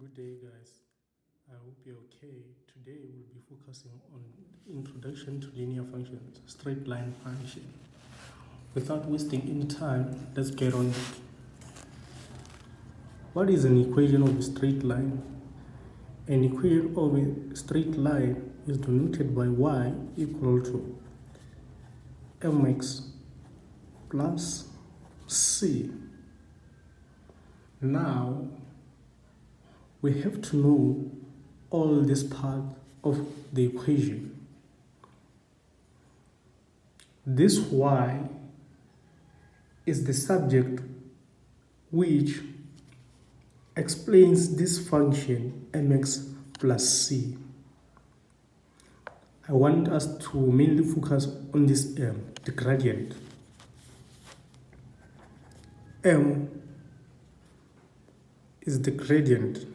Good day, guys. I hope you're okay. Today we'll be focusing on introduction to linear functions, straight line function. Without wasting any time, let's get on it. What is an equation of a straight line? An equation of a straight line is denoted by y equal to mx plus c. Now, we have to know all this part of the equation. This y is the subject which explains this function mx plus c. I want us to mainly focus on this m, the gradient. M is the gradient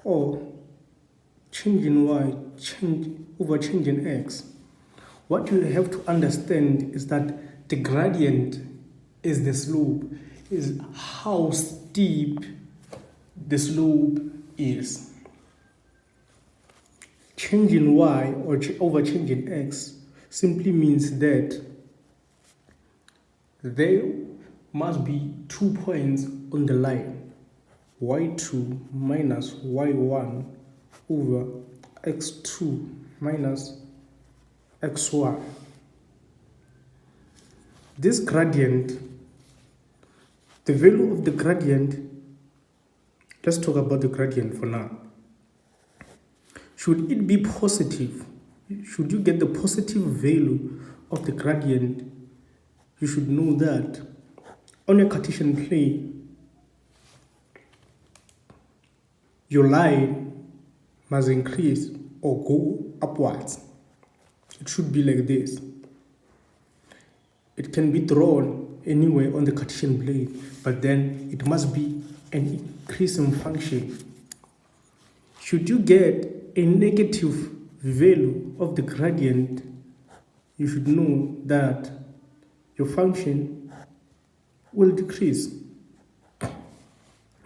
or change in y over change in x. What you have to understand is that the gradient is the slope, is how steep the slope is. Change in y or over change in x simply means that there must be 2 points on the line, y2 minus y1 over x2 minus xy. This gradient, the value of the gradient, let's talk about the gradient for now. Should it be positive, should you get the positive value of the gradient, you should know that on a Cartesian plane, your line must increase or go upwards. It should be like this. It can be drawn anywhere on the Cartesian plane, but then it must be an increasing function. Should you get a negative value of the gradient, you should know that your function will decrease.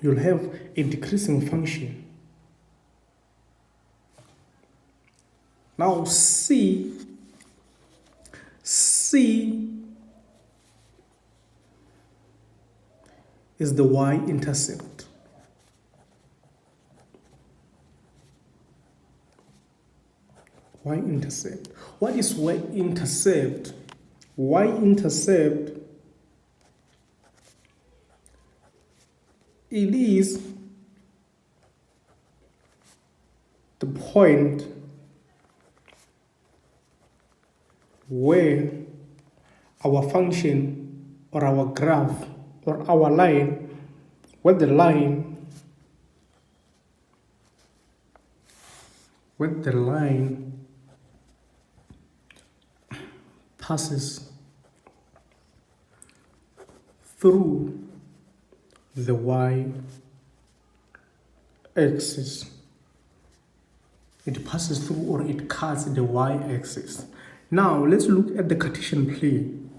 You'll have a decreasing function. Now C is the y-intercept. Y-intercept. What is y-intercept? Y-intercept, it is the point where our function or our graph or our line, where the line passes through the y-axis. It passes through or it cuts the y-axis. Now let's look at the Cartesian plane.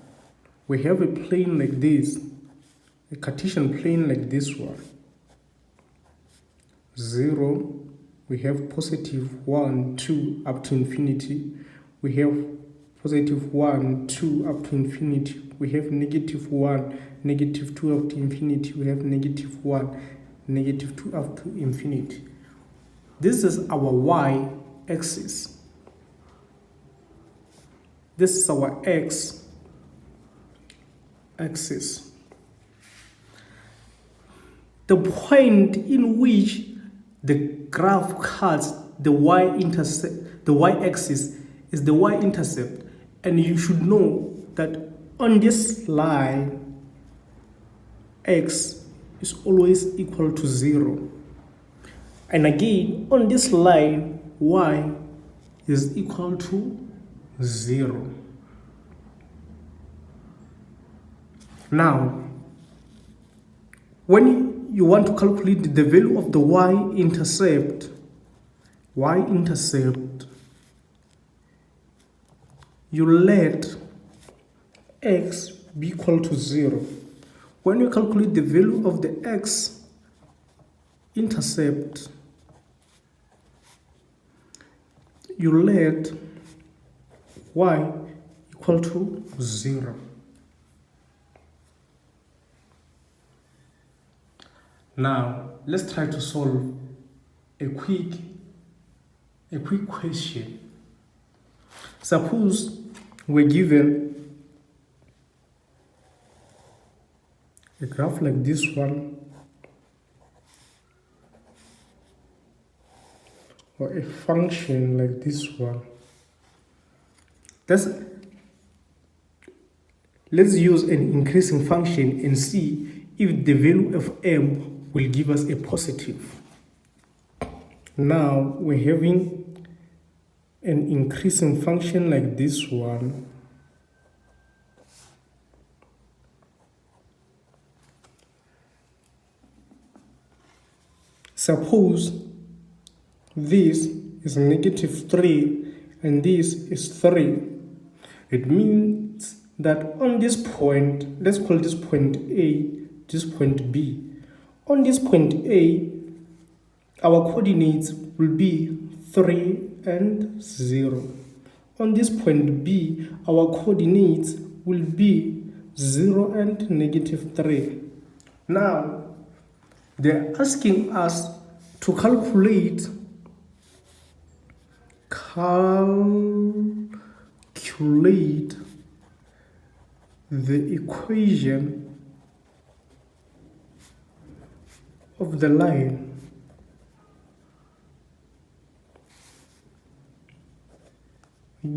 We have a plane like this, a Cartesian plane like this one. 0, we have positive 1, 2 up to infinity. We have positive 1, 2 up to infinity. We have negative 1, negative 2 up to infinity. We have negative 1, negative 2 up to infinity. This is our y-axis. This is our x-axis. The point in which the graph cuts the y-axis is the y-intercept. And you should know that on this line, x is always equal to 0. And again, on this line, y is equal to 0. Now, when you want to calculate the value of the y-intercept, you let x b equal to 0. When you calculate the value of the x-intercept, you let y equal to 0. Now, let's try to solve a quick question. Suppose we're given a graph like this one, or a function like this one. Let's use an increasing function and see if the value of m will give us a positive. Now we're having an increasing function like this one. Suppose this is -3 and this is 3. It means that on this point, let's call this point A, this point B. On this point A, our coordinates will be 3 and 0. On this point B, our coordinates will be 0 and -3. Now, they're asking us to calculate the equation of the line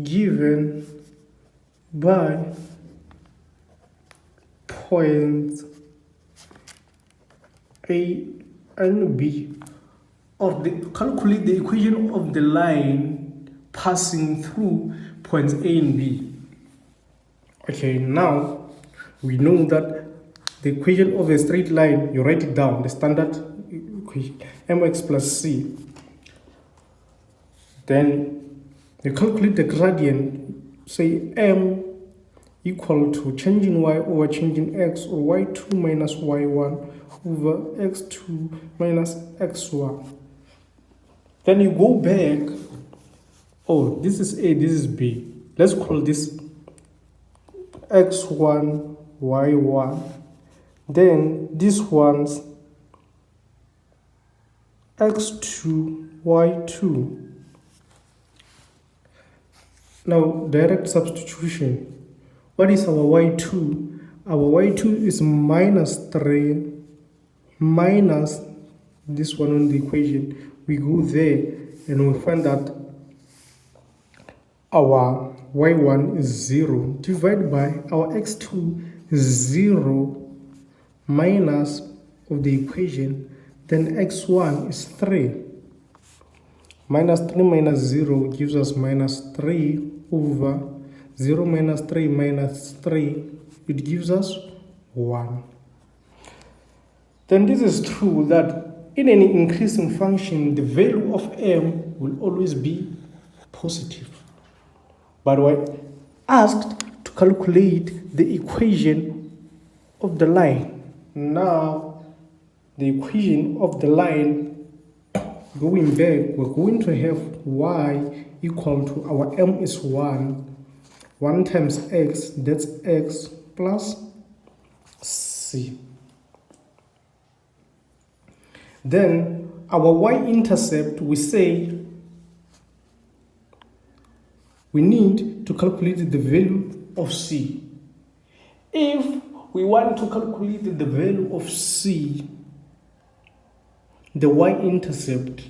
given by points A and B, or calculate the equation of the line passing through points A and B. Okay, now we know that the equation of a straight line, you write it down, the standard equation, mx plus c. Then you calculate the gradient, say m equal to changing y over changing x, or y2 minus y1 over x2 minus x1. Then you go back, oh, this is A, this is B. Let's call this x1, y1. Then this one's x2, y2. Now, direct substitution. What is our y2? Our y2 is -3 minus this one on the equation. We go there and we find that our y1 is 0 divided by our x2 is 0 minus of the equation, then x1 is 3. -3 minus 0 gives us -3 over 0 minus 3 minus 3, it gives us 1. Then this is true that in any increasing function, the value of m will always be positive. But we're asked to calculate the equation of the line. Now, the equation of the line, going back, we're going to have y equal to, our m is 1. 1 times x, that's x plus c. Then our y-intercept, we say we need to calculate the value of c. If we want to calculate the value of c, the y-intercept,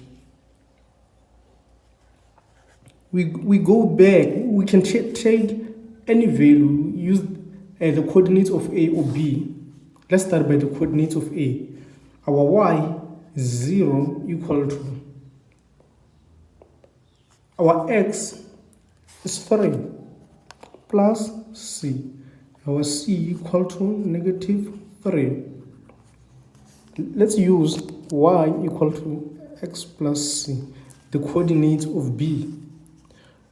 we go back, we can take any value, use the coordinates of A or B. Let's start by the coordinates of A. Our y is 0 equal to, our x is 3 plus c. Our c equal to -3. Let's use y equal to x plus c, the coordinates of B.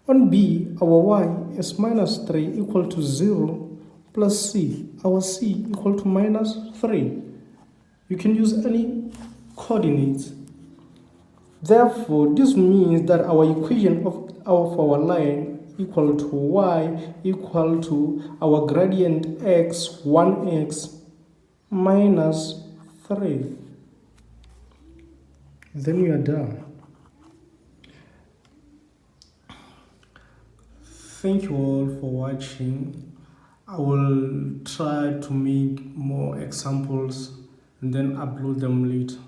On B, our y is -3 equal to 0 plus c. Our c equal to minus 3. You can use any coordinates. Therefore, this means that our equation of our line equal to y equal to our gradient x, 1x minus 3. Then we are done. Thank you all for watching. I will try to make more examples and then upload them later.